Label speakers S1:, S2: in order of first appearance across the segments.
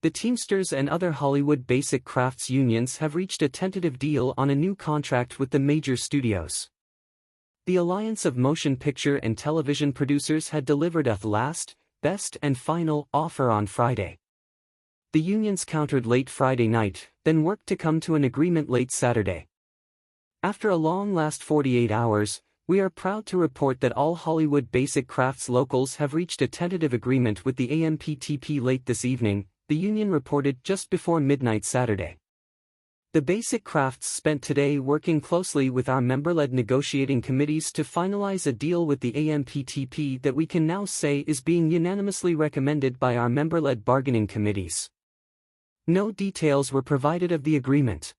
S1: The Teamsters and other Hollywood basic crafts unions have reached a tentative deal on a new contract with the major studios. The Alliance of Motion Picture and Television Producers had delivered a last, best and final offer on Friday. The unions countered late Friday night, then worked to come to an agreement late Saturday. After a long last 48 hours, we are proud to report that all Hollywood basic crafts locals have reached a tentative agreement with the AMPTP late this evening, the union reported just before midnight Saturday. The basic crafts spent today working closely with our member-led negotiating committees to finalize a deal with the AMPTP that we can now say is being unanimously recommended by our member-led bargaining committees. No details were provided of the agreement.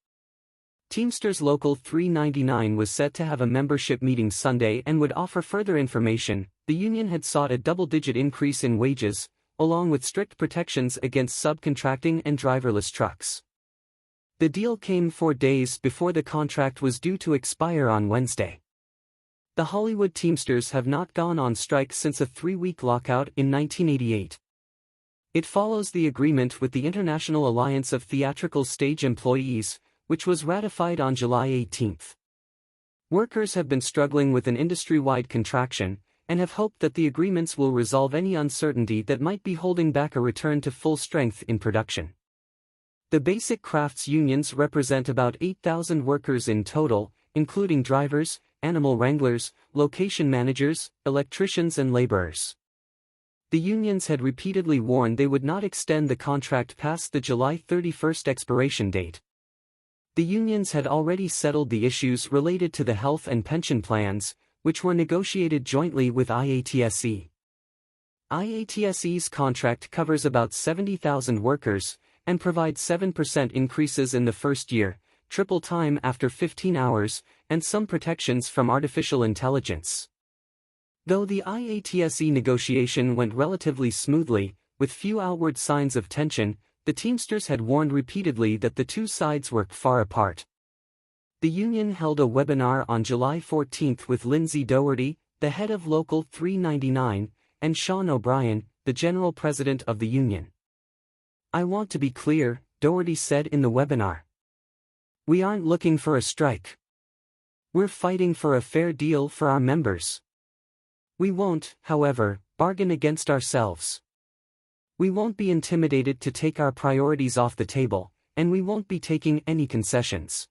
S1: Teamsters Local 399 was set to have a membership meeting Sunday and would offer further information. The union had sought a double-digit increase in wages, along with strict protections against subcontracting and driverless trucks. The deal came 4 days before the contract was due to expire on Wednesday. The Hollywood Teamsters have not gone on strike since a 3-week lockout in 1988. It follows the agreement with the International Alliance of Theatrical Stage Employees, which was ratified on July 18. Workers have been struggling with an industry-wide contraction, and have hoped that the agreements will resolve any uncertainty that might be holding back a return to full strength in production. The basic crafts unions represent about 8,000 workers in total, including drivers, animal wranglers, location managers, electricians and laborers. The unions had repeatedly warned they would not extend the contract past the July 31 expiration date. The unions had already settled the issues related to the health and pension plans, which were negotiated jointly with IATSE. IATSE's contract covers about 70,000 workers, and provides 7% increases in the first year, triple time after 15 hours, and some protections from artificial intelligence. Though the IATSE negotiation went relatively smoothly, with few outward signs of tension, the Teamsters had warned repeatedly that the two sides were far apart. The union held a webinar on July 14 with Lindsay Doherty, the head of Local 399, and Sean O'Brien, the general president of the union. "I want to be clear," Doherty said in the webinar. "We aren't looking for a strike. We're fighting for a fair deal for our members. We won't, however, bargain against ourselves. We won't be intimidated to take our priorities off the table, and we won't be taking any concessions.